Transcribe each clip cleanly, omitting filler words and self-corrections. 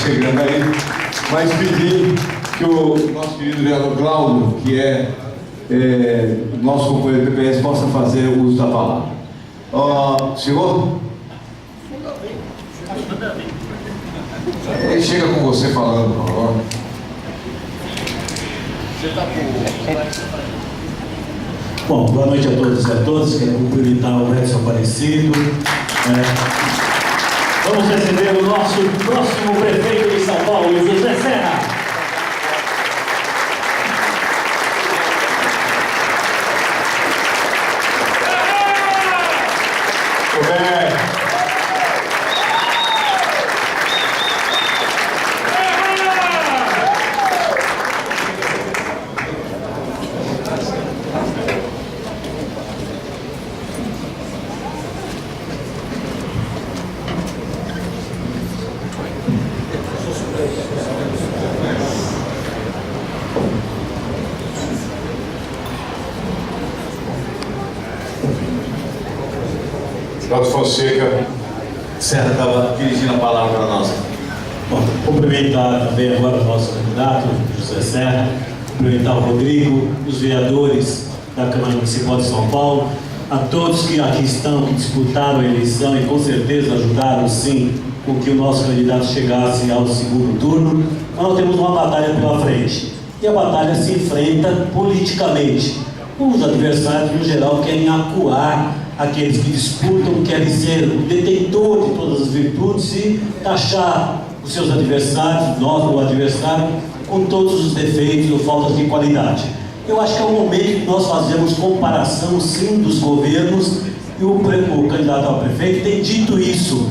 chegando aí, mas pedir que o nosso querido vereador Cláudio, que é nosso companheiro do PPS, possa fazer o uso da palavra. Senhor? Ele chega com você falando, por favor. Bom, boa noite a todos e a todas. Quero cumprimentar o Edson Aparecido. Vamos receber o nosso próximo prefeito de São Paulo, José Serra. Cláudio Fonseca. Serra estava dirigindo a palavra para nós. Bom, cumprimentar também agora o nosso candidato, José Serra, cumprimentar o Rodrigo, os vereadores da Câmara Municipal de São Paulo, a todos que aqui estão, que disputaram a eleição e com certeza ajudaram sim com que o nosso candidato chegasse ao segundo turno. Nós temos uma batalha pela frente e a batalha se enfrenta politicamente. Os adversários, no geral, querem acuar aqueles que disputam, querem ser o detentor de todas as virtudes e taxar os seus adversários, nós, o adversário, com todos os defeitos ou faltas de qualidade. Eu acho que é o momento que nós fazemos comparação, sim, dos governos, e o candidato ao prefeito tem dito isso.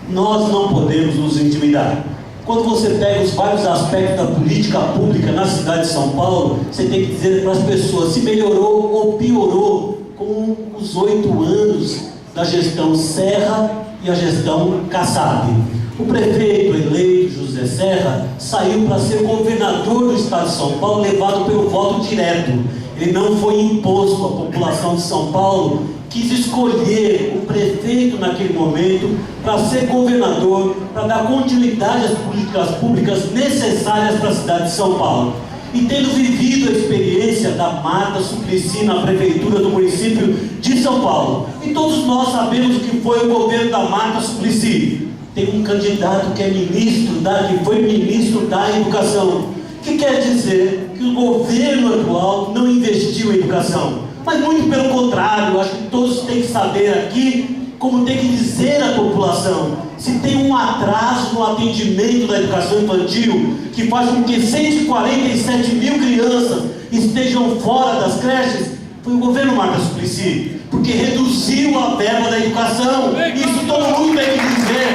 Nós não podemos nos intimidar. Quando você pega os vários aspectos da política pública na cidade de São Paulo, você tem que dizer para as pessoas se melhorou ou piorou com os 8 anos da gestão Serra e a gestão Kassab. O prefeito eleito, José Serra, saiu para ser governador do estado de São Paulo, levado pelo voto direto. Ele não foi imposto, a população de São Paulo quis escolher o prefeito naquele momento para ser governador, para dar continuidade às políticas públicas necessárias para a cidade de São Paulo. E tendo vivido a experiência da Marta Suplicy na prefeitura do município de São Paulo, e todos nós sabemos o que foi o governo da Marta Suplicy. Tem um candidato que é que foi ministro da Educação, que quer dizer que o governo atual não investiu em educação. Mas muito pelo contrário, acho que todos têm que saber aqui, como tem que dizer à população, se tem um atraso no atendimento da educação infantil, que faz com que 147 mil crianças estejam fora das creches, foi o governo Marta Suplicy, porque reduziu a verba da educação. Isso todo mundo tem que dizer.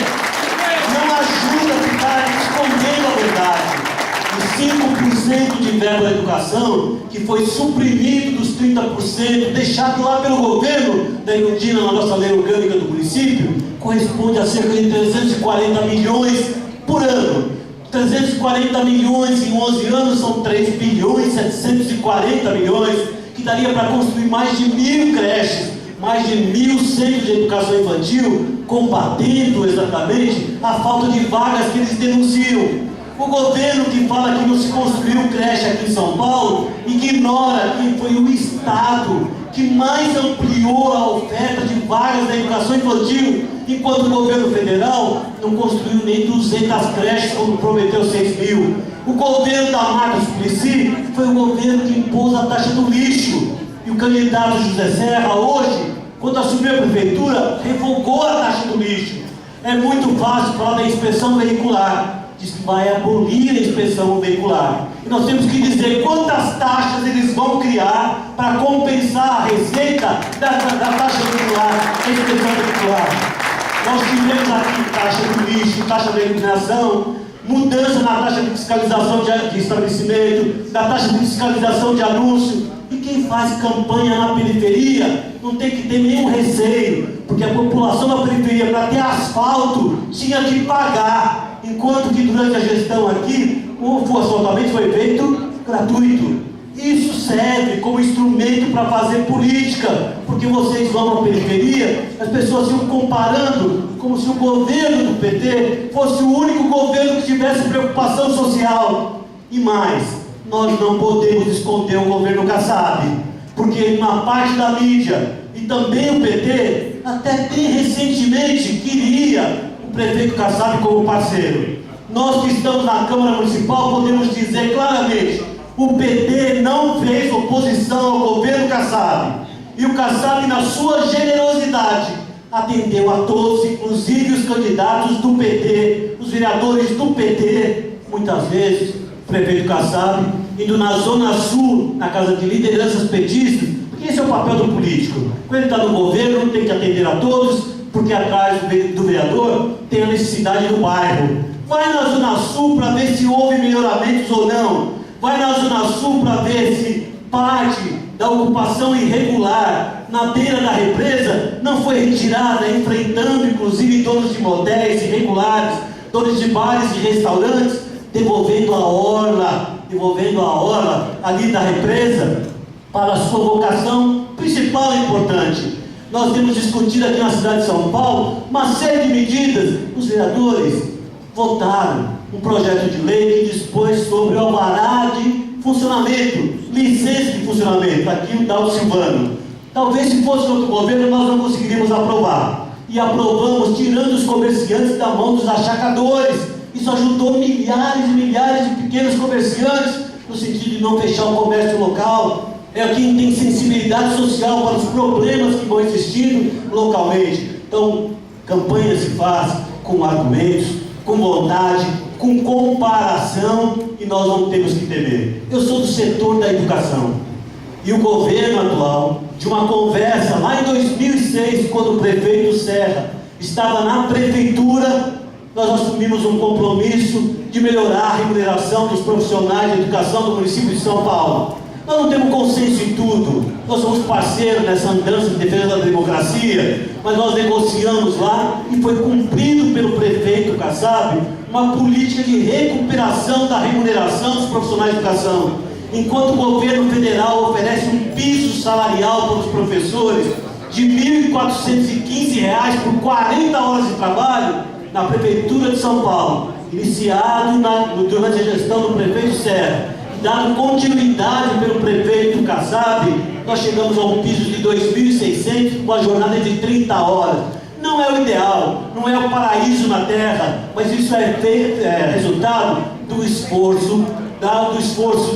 Não ajuda a ficar escondendo a verdade. Os 5% de verba da educação, que foi suprimido dos 30%, deixado lá pelo governo da Erundina na nossa lei orgânica do município, corresponde a cerca de 340 milhões por ano. 340 milhões em 11 anos são 3 bilhões 740 milhões, que daria para construir mais de 1.000 creches, mais de 1.000 centros de educação infantil, combatendo exatamente a falta de vagas que eles denunciam. O governo que fala que não se construiu creche aqui em São Paulo ignora que foi o Estado que mais ampliou a oferta de vagas da educação infantil, enquanto o governo federal não construiu nem 200 creches, como prometeu 6.000. O governo da Marta Suplicy foi o governo que impôs a taxa do lixo. E o candidato José Serra, hoje, quando assumiu a prefeitura, revogou a taxa do lixo. É muito fácil falar da inspeção veicular. Diz que vai abolir a inspeção veicular. E nós temos que dizer quantas taxas eles vão criar para compensar a receita da taxa veicular, da inspeção veicular. Nós tivemos aqui taxa do lixo, taxa da iluminação, mudança na taxa de fiscalização de estabelecimento, da taxa de fiscalização de anúncio. E quem faz campanha na periferia não tem que ter nenhum receio, porque a população da periferia, para ter asfalto, tinha que pagar, enquanto que durante a gestão aqui, o asfaltamento foi feito gratuito. Isso serve como instrumento para fazer política, porque vocês vão à periferia, as pessoas ficam comparando como se o governo do PT fosse o único governo que tivesse preocupação social. E mais, nós não podemos esconder o governo Kassab, porque uma parte da mídia e também o PT, até bem recentemente, queria o prefeito Kassab como parceiro. Nós que estamos na Câmara Municipal podemos dizer claramente: o PT não fez oposição ao governo Kassab. E o Kassab, na sua generosidade, atendeu a todos, inclusive os candidatos do PT, os vereadores do PT. Muitas vezes, o prefeito Kassab, indo na Zona Sul, na casa de lideranças petistas, porque esse é o papel do político. Quando ele está no governo, tem que atender a todos, porque atrás do vereador tem a necessidade do bairro. Vai na Zona Sul para ver se houve melhoramentos ou não. Vai na Zona Sul para ver se parte da ocupação irregular na beira da represa não foi retirada, enfrentando inclusive donos de motéis irregulares, donos de bares e restaurantes, devolvendo a orla ali da represa para a sua vocação principal e importante. Nós temos discutido aqui na cidade de São Paulo uma série de medidas. Os vereadores votaram um projeto de lei que dispôs sobre o alvará de funcionamento, licença de funcionamento, aqui o Daldo Silvano. Talvez se fosse outro governo nós não conseguiríamos aprovar. E aprovamos tirando os comerciantes da mão dos achacadores. Isso ajudou milhares e milhares de pequenos comerciantes, no sentido de não fechar o comércio local. É quem tem sensibilidade social para os problemas que vão existindo localmente. Então, campanha se faz com argumentos, com vontade, com comparação, e nós não temos que temer. Eu sou do setor da educação, e o governo atual, de uma conversa lá em 2006, quando o prefeito Serra estava na prefeitura, nós assumimos um compromisso de melhorar a remuneração dos profissionais de educação do município de São Paulo. Nós não temos consenso em tudo, nós somos parceiros nessa andança de defesa da democracia, mas nós negociamos lá e foi cumprido pelo prefeito Kassab uma política de recuperação da remuneração dos profissionais de educação. Enquanto o governo federal oferece um piso salarial para os professores de R$ 1.415 por 40 horas de trabalho, na prefeitura de São Paulo, iniciado durante a gestão do prefeito Serra, dado continuidade pelo prefeito Kassab, nós chegamos a um piso de 2.600 com a jornada de 30 horas. Não é o ideal, não é o paraíso na terra, mas isso é resultado do esforço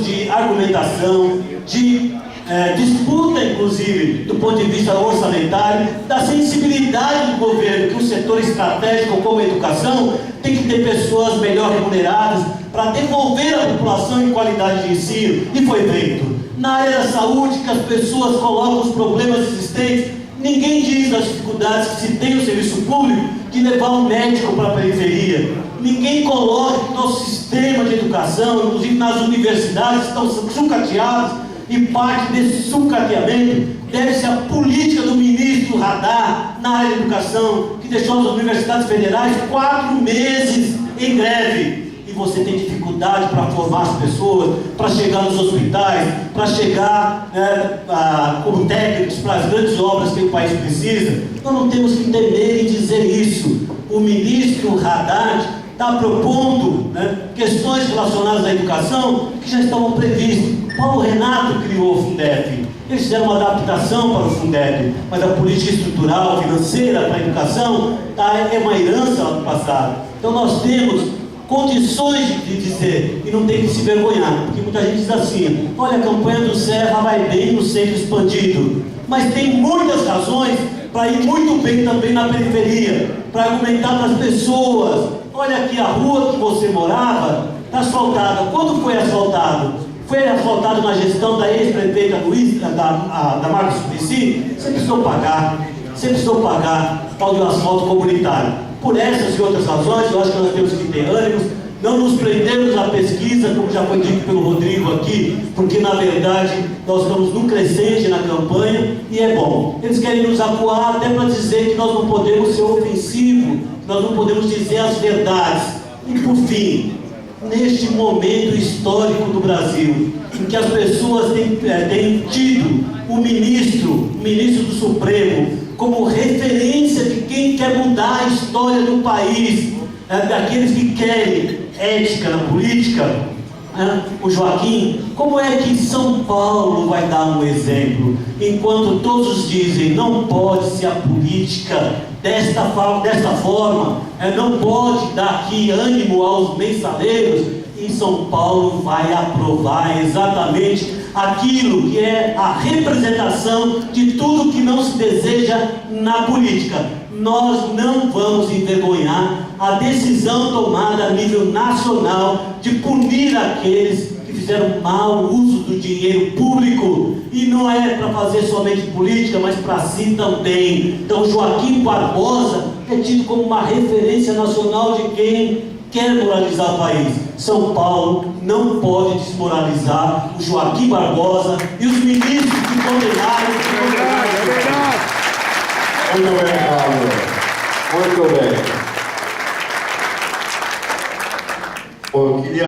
de argumentação, de disputa, inclusive, do ponto de vista orçamentário, da sensibilidade do governo, que um setor estratégico como a educação tem que ter pessoas melhor remuneradas para devolver à população em qualidade de ensino, e foi feito. Na área da saúde, que as pessoas colocam os problemas existentes, ninguém diz das dificuldades que se tem no serviço público de levar um médico para a periferia. Ninguém coloca que o nosso sistema de educação, inclusive nas universidades, estão sucateados, e parte desse sucateamento deve-se à política do ministro Haddad na área de educação, que deixou as universidades federais 4 meses em greve. E você tem dificuldade para formar as pessoas, para chegar nos hospitais, para chegar como técnicos para as grandes obras que o país precisa. Nós não temos que temer em dizer isso. O ministro Haddad está propondo questões relacionadas à educação que já estavam previstas. Paulo Renato criou o Fundeb. Eles fizeram uma adaptação para o Fundeb, mas a política estrutural, financeira para a educação é uma herança do passado. Então nós temos condições de dizer, e não tem que se vergonhar, porque muita gente diz assim: olha, a campanha do Serra vai bem no centro expandido, mas tem muitas razões para ir muito bem também na periferia, para argumentar para as pessoas: olha aqui, a rua que você morava está asfaltada. Quando foi asfaltado? Foi asfaltado na gestão da ex-prefeita da Marcos Suplicy. Você precisou pagar tal de asfalto comunitário. Por essas e outras razões, eu acho que nós temos que ter ânimos, não nos prendemos à pesquisa, como já foi dito pelo Rodrigo aqui, porque na verdade nós estamos no crescente na campanha e é bom. Eles querem nos acuar até para dizer que nós não podemos ser ofensivos, nós não podemos dizer as verdades. E por fim, neste momento histórico do Brasil, em que as pessoas têm tido o ministro do Supremo como referência de quem quer mudar a história do país, daqueles que querem ética na política, o Joaquim, como é que São Paulo vai dar um exemplo? Enquanto todos dizem, não pode ser a política desta forma, não pode dar aqui ânimo aos mensaleiros, e São Paulo vai aprovar exatamente aquilo que é a representação de tudo que não se deseja na política. Nós não vamos envergonhar a decisão tomada a nível nacional de punir aqueles que fizeram mau uso do dinheiro público, e não é para fazer somente política, mas para si também. Então Joaquim Barbosa é tido como uma referência nacional de quem quer moralizar o país. São Paulo não pode desmoralizar o Joaquim Barbosa e os ministros que condenaram. Muito bem, Paulo. Muito bem. Eu queria